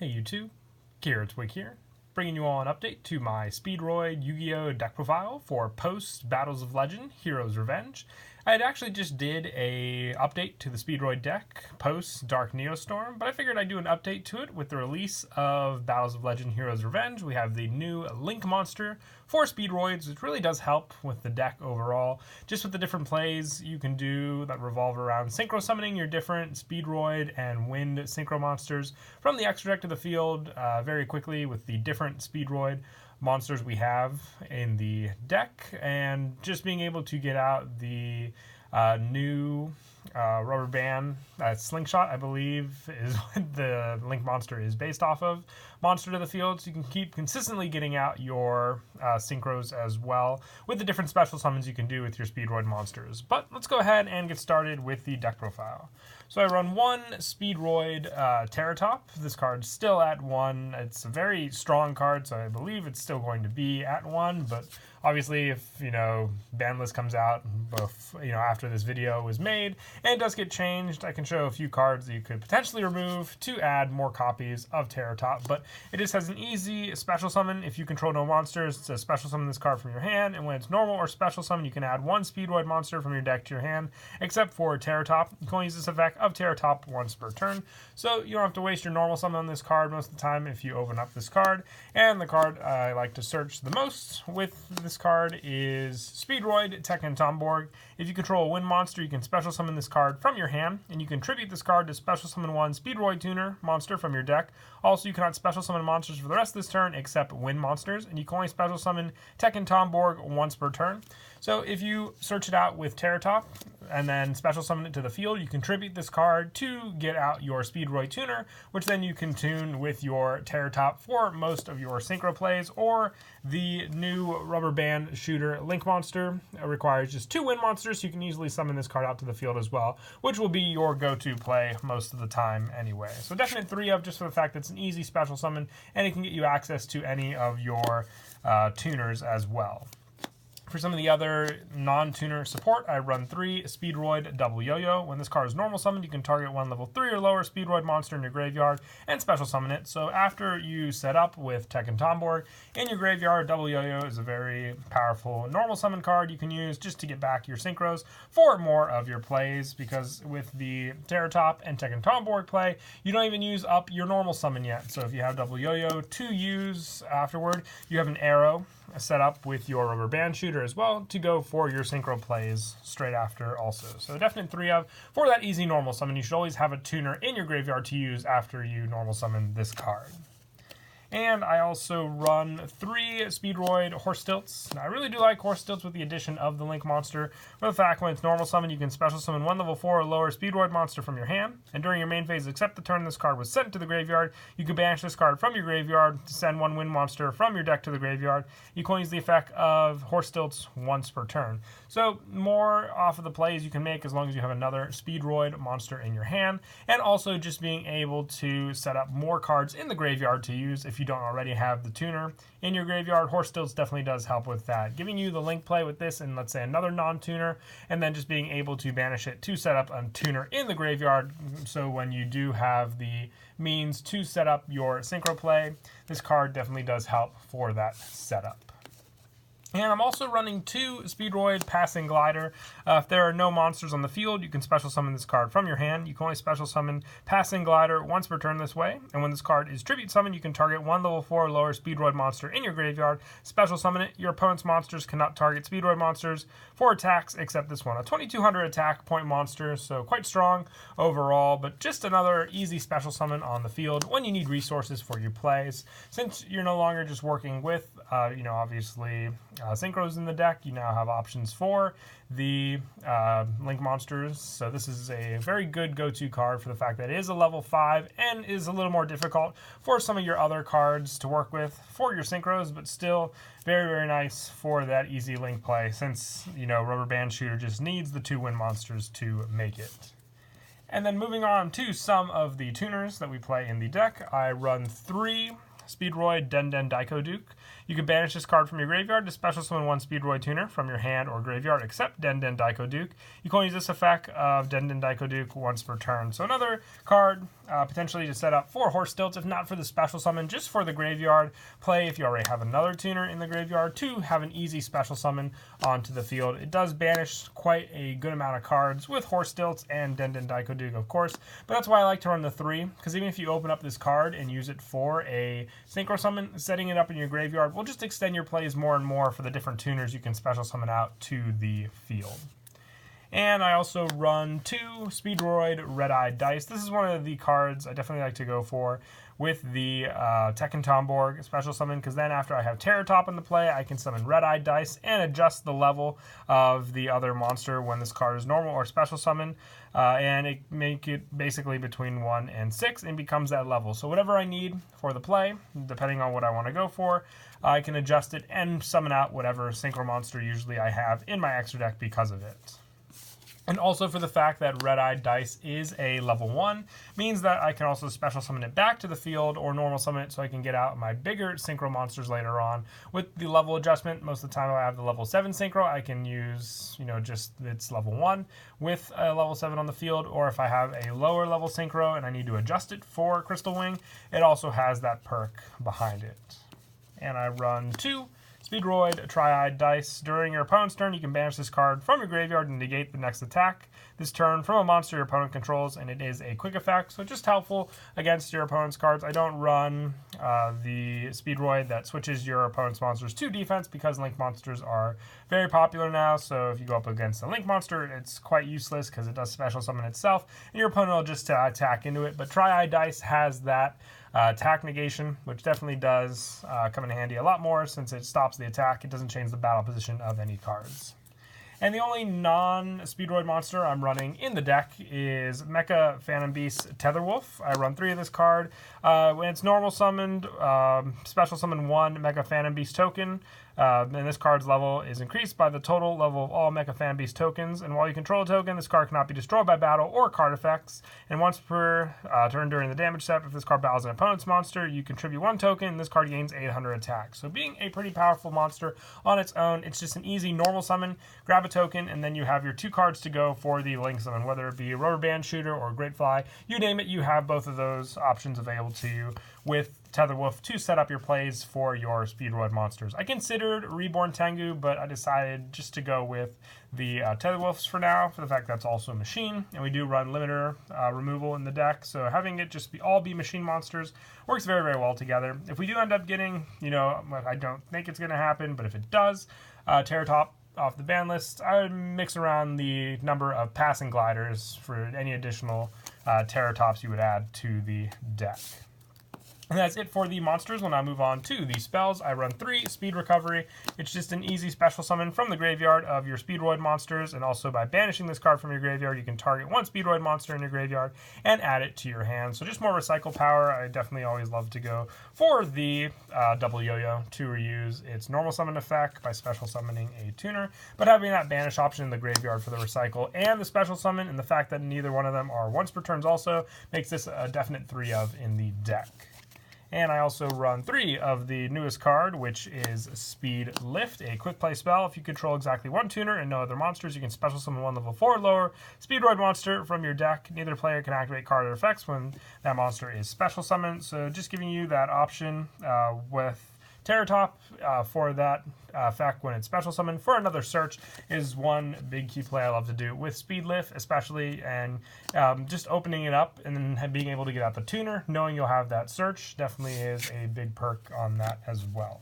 Hey YouTube, Twig here, bringing you all an update to my Speedroid Yugioh deck profile for post Battles of Legend Heroes Revenge. I had actually just did a update to the Speedroid deck post Dark Neostorm, but I figured I'd do an update to it with the release of Battles of Legend Heroes Revenge. We have the new Link monster for Speedroids, which really does help with the deck overall. Just with the different plays you can do that revolve around synchro summoning your different Speedroid and Wind synchro monsters from the extra deck to the field very quickly with the different Speedroid monsters we have in the deck, and just being able to get out the new rubber band slingshot, I believe, is what the Link monster is based off of, monster to the field, so you can keep consistently getting out your synchros as well with the different special summons you can do with your Speedroid monsters. But let's go ahead and get started with the deck profile. So I run one Speedroid Teratop. This card's still at 1. It's a very strong card, so I believe it's still going to be at 1, but obviously if, ban list comes out after this video was made and it does get changed, I can show a few cards that you could potentially remove to add more copies of Teratop, but it just has an easy special summon. If you control no monsters, it's a special summon this card from your hand, and when it's normal or special summon, you can add one Speedroid monster from your deck to your hand, except for Teratop. You can only use this effect of Teratop once per turn, so you don't have to waste your normal summon on this card most of the time if you open up this card. And the card I like to search the most with this card is Speedroid Tekken Tomborg. If you control a Wind monster, you can special summon this card from your hand, and you can tribute this card to special summon one Speedroid Tuner monster from your deck. Also, you cannot special summon monsters for the rest of this turn except Wind monsters, and you can only special summon Tekken Tomborg once per turn. So if you search it out with Teratop and then special summon it to the field, you can tribute this card to get out your Speedroid Tuner, which then you can tune with your Teratop for most of your synchro plays, or the new rubber band shooter Link monster requires just 2 Wind monsters, so you can easily summon this card out to the field as well, which will be your go-to play most of the time anyway. So definite 3 of, just for the fact that it's an easy special summon and it can get you access to any of your tuners as well. For some of the other non-tuner support, I run 3 Speedroid Double Yo-Yo. When this card is normal summoned, you can target one level 3 or lower Speedroid monster in your graveyard and special summon it. So after you set up with Tekken Tomborg in your graveyard, Double Yo-Yo is a very powerful normal summon card you can use just to get back your synchros for more of your plays, because with the Teratop and Tekken Tomborg play, you don't even use up your normal summon yet. So if you have Double Yo-Yo to use afterward, you have an arrow set up with your rubber band shooter as well to go for your synchro plays straight after also. So definite 3 of for that easy normal summon. You should always have a tuner in your graveyard to use after you normal summon this card. And I also run 3 Speedroid Horse Stilts. Now, I really do like Horse Stilts with the addition of the Link monster. For the fact, when it's normal summon, you can special summon one level 4 or lower Speedroid monster from your hand. And during your main phase, except the turn this card was sent to the graveyard, you can banish this card from your graveyard to send one Wind monster from your deck to the graveyard. You can only use the effect of Horse Stilts once per turn. So more off of the plays you can make as long as you have another Speedroid monster in your hand. And also just being able to set up more cards in the graveyard to use if you don't already have the tuner in your graveyard. Horse Stilts definitely does help with that, giving you the Link play with this and let's say another non-tuner, and then just being able to banish it to set up a tuner in the graveyard. So when you do have the means to set up your synchro play, this card definitely does help for that setup. And I'm also running 2 Speedroid Passing Glider. If there are no monsters on the field, you can special summon this card from your hand. You can only special summon Passing Glider once per turn this way. And when this card is tribute summoned, you can target one level 4 or lower Speedroid monster in your graveyard, special summon it. Your opponent's monsters cannot target Speedroid monsters for attacks except this one. A 2200 attack point monster, so quite strong overall, but just another easy special summon on the field when you need resources for your plays. Since you're no longer just working with, obviously, synchros in the deck, you now have options for the Link monsters. So this is a very good go-to card for the fact that it is a level 5 and is a little more difficult for some of your other cards to work with for your synchros, but still very, very nice for that easy Link play, since, rubber band shooter just needs the 2 Wind monsters to make it. And then moving on to some of the tuners that we play in the deck, I run 3 Speedroid Duke. You can banish this card from your graveyard to special summon one Speedroid tuner from your hand or graveyard, except Duke. You can only use this effect of Duke once per turn. So another card potentially to set up for Horse Stilts, if not for the special summon, just for the graveyard play if you already have another tuner in the graveyard to have an easy special summon onto the field. It does banish quite a good amount of cards with Horse Stilts and Duke, of course, but that's why I like to run the 3, because even if you open up this card and use it for a Synchro summon, setting it up in your graveyard will just extend your plays more and more for the different tuners you can special summon out to the field. And I also run 2 Speedroid Red-Eyed Dice. This is one of the cards I definitely like to go for with the Tekken Tomborg special summon, because then after I have Terror Top in the play, I can summon Red-Eyed Dice and adjust the level of the other monster when this card is normal or special summon, and it make it basically between 1 and 6 and becomes that level. So whatever I need for the play, depending on what I want to go for, I can adjust it and summon out whatever Synchro monster usually I have in my extra deck because of it. And also for the fact that Red-Eyed Dice is a level 1, means that I can also special summon it back to the field or normal summon it so I can get out my bigger Synchro monsters later on. With the level adjustment, most of the time I have the level 7 Synchro, I can use, just its level 1 with a level 7 on the field, or if I have a lower level Synchro and I need to adjust it for Crystal Wing, it also has that perk behind it. And I run 2 Speedroid Tri-Eyed Dice. During your opponent's turn, you can banish this card from your graveyard and negate the next attack this turn from a monster your opponent controls, and it is a quick effect, so just helpful against your opponent's cards. I don't run the Speedroid that switches your opponent's monsters to defense, because Link monsters are very popular now, so if you go up against a Link monster, it's quite useless because it does special summon itself, and your opponent will just attack into it. But Tri-Eyed Dice has that attack negation, which definitely does come in handy a lot more since it stops the attack. It doesn't change the battle position of any cards. And the only non-Speedroid monster I'm running in the deck is Mecha Phantom Beast Tetherwolf. I run 3 of this card. When it's normal summoned, special summon 1 Mecha Phantom Beast token. And this card's level is increased by the total level of all Mecha Phantom Beast tokens. And while you control a token, this card cannot be destroyed by battle or card effects. And once per turn during the damage step, if this card battles an opponent's monster, you contribute 1 token, and this card gains 800 attack. So being a pretty powerful monster on its own, it's just an easy normal summon. Grab a token, and then you have your 2 cards to go for the Link summon, whether it be a Rubber Band Shooter or Great Fly. You name it, you have both of those options available to you with Tetherwolf to set up your plays for your Speedroid monsters. I considered Reborn Tengu, but I decided just to go with the Tetherwolves for now, for the fact that's also a machine, and we do run limiter removal in the deck, so having it just all be machine monsters works very, very well together. If we do end up getting, I don't think it's going to happen, but if it does, Terror Top off the ban list, I would mix around the number of passing gliders for any additional Terror Tops you would add to the deck. And that's it for the monsters. We'll now move on to the spells. I run 3 Speed Recovery. It's just an easy special summon from the graveyard of your Speedroid monsters, and also by banishing this card from your graveyard, you can target 1 Speedroid monster in your graveyard and add it to your hand. So just more recycle power. I definitely always love to go for the double Yugioh to reuse its normal summon effect by special summoning a tuner, but having that banish option in the graveyard for the recycle and the special summon, and the fact that neither one of them are once per turns also, makes this a definite 3 of in the deck. And I also run 3 of the newest card, which is Speed Lift, a quick play spell. If you control exactly 1 tuner and no other monsters, you can special summon 1 level 4 or lower Speedroid monster from your deck. Neither player can activate card or effects when that monster is special summoned. So just giving you that option with Terror Top for that effect when it's special summoned. For another search is one big key play I love to do with Speed Lift, especially, and just opening it up and then being able to get out the tuner, knowing you'll have that search, definitely is a big perk on that as well.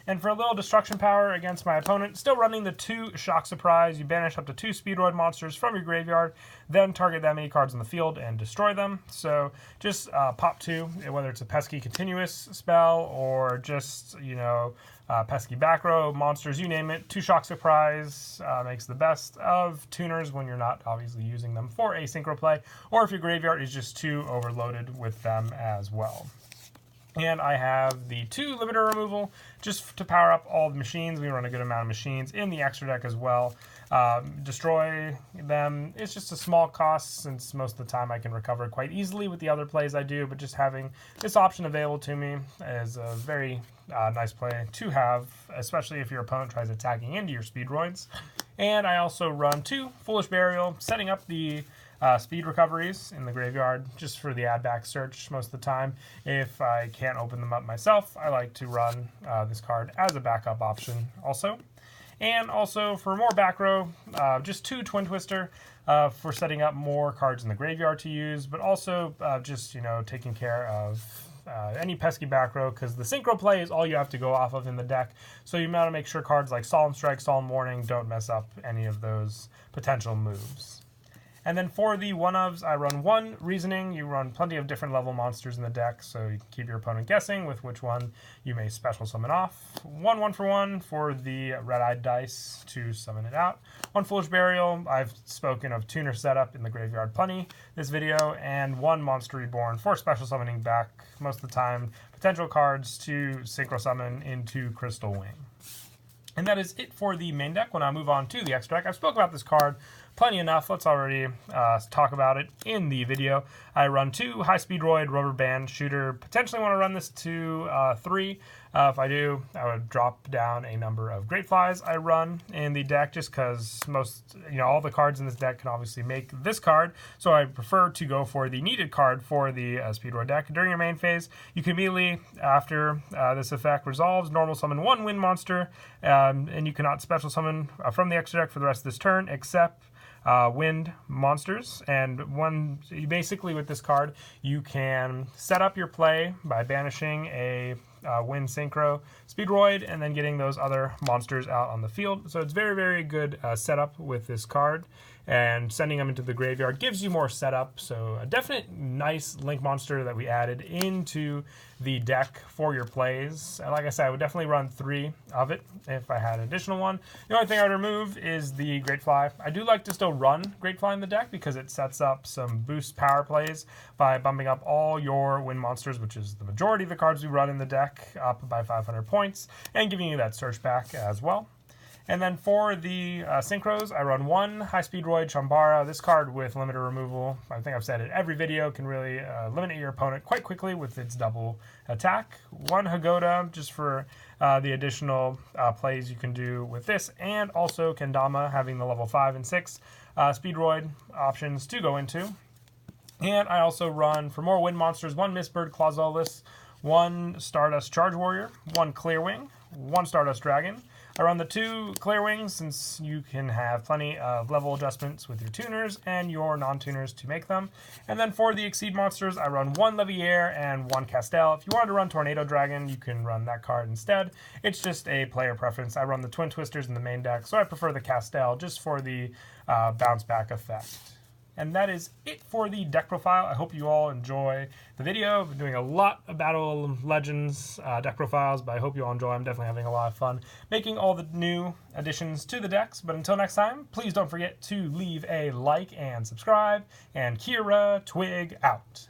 And for a little destruction power against my opponent, still running the 2 Shock Surprise. You banish up to 2 Speedroid monsters from your graveyard, then target that many cards on the field and destroy them. So just pop 2, whether it's a pesky continuous spell or just, pesky back row monsters, you name it. 2 Shock Surprise makes the best of tuners when you're not obviously using them for a synchro play, or if your graveyard is just too overloaded with them as well. And I have the 2 limiter removal just to power up all the machines. We run a good amount of machines in the extra deck as well. Destroy them, it's just a small cost since most of the time I can recover quite easily with the other plays I do, but just having this option available to me is a very nice play to have, especially if your opponent tries attacking into your Speedroids. And I also run 2 Foolish Burial, setting up the speed recoveries in the graveyard just for the add back search most of the time. If I can't open them up myself, I like to run this card as a backup option also. And also for more back row, just 2 Twin Twister for setting up more cards in the graveyard to use, but also just, taking care of any pesky back row, because the Synchro play is all you have to go off of in the deck. So you want to make sure cards like Solemn Strike, Solemn Warning don't mess up any of those potential moves. And then for the one-ofs, I run 1 Reasoning. You run plenty of different level monsters in the deck, so you can keep your opponent guessing with which one you may special summon off. 1 1-for-1 for the red-eyed dice to summon it out. 1 Foolish Burial. I've spoken of Tuner setup in the graveyard plenty this video, and 1 Monster Reborn for special summoning back most of the time potential cards to synchro summon into Crystal Wing. And that is it for the main deck. When I move on to the extra deck, I've spoken about this card plenty enough. Let's already talk about it in the video. I run 2 High Speedroid Rubber Band Shooter. Potentially want to run this to 3. If I do, I would drop down a number of Great Flies I run in the deck, just because all the cards in this deck can obviously make this card. So I prefer to go for the needed card for the Speedroid deck. During your main phase, you can immediately, after this effect resolves, normal summon 1 wind monster, and you cannot special summon from the extra deck for the rest of this turn, except wind monsters. And basically with this card, you can set up your play by banishing a wind synchro Speedroid and then getting those other monsters out on the field. So it's very, very good setup with this card, and sending them into the graveyard gives you more setup. So a definite nice link monster that we added into the deck for your plays. And like I said, I would definitely run 3 of it if I had an additional one. The only thing I would remove is the Great Fly. I do like to still run Great Fly in the deck because it sets up some boost power plays by bumping up all your wind monsters, which is the majority of the cards we run in the deck, up by 500 points, and giving you that search back as well. And then for the Synchros, I run 1 High Speedroid Chambara. This card with limiter removal, I think I've said it every video, can really eliminate your opponent quite quickly with its double attack. 1 Hagoda, just for the additional plays you can do with this, and also Kendama having the level 5 and 6 Speedroid options to go into. And I also run, for more wind monsters, 1 Mistbird Clausolis, 1 Stardust Charge Warrior, 1 Clearwing, 1 Stardust Dragon. I run the 2 Clearwings since you can have plenty of level adjustments with your tuners and your non-tuners to make them. And then for the Exceed monsters, I run 1 Leviair and 1 Castel. If you wanted to run Tornado Dragon, you can run that card instead. It's just a player preference. I run the Twin Twisters in the main deck, so I prefer the Castel just for the bounce back effect. And that is it for the deck profile. I hope you all enjoy the video. I've been doing a lot of Battle of Legends deck profiles, but I hope you all enjoy. I'm definitely having a lot of fun making all the new additions to the decks. But until next time, please don't forget to leave a like and subscribe. And Kira Twig out.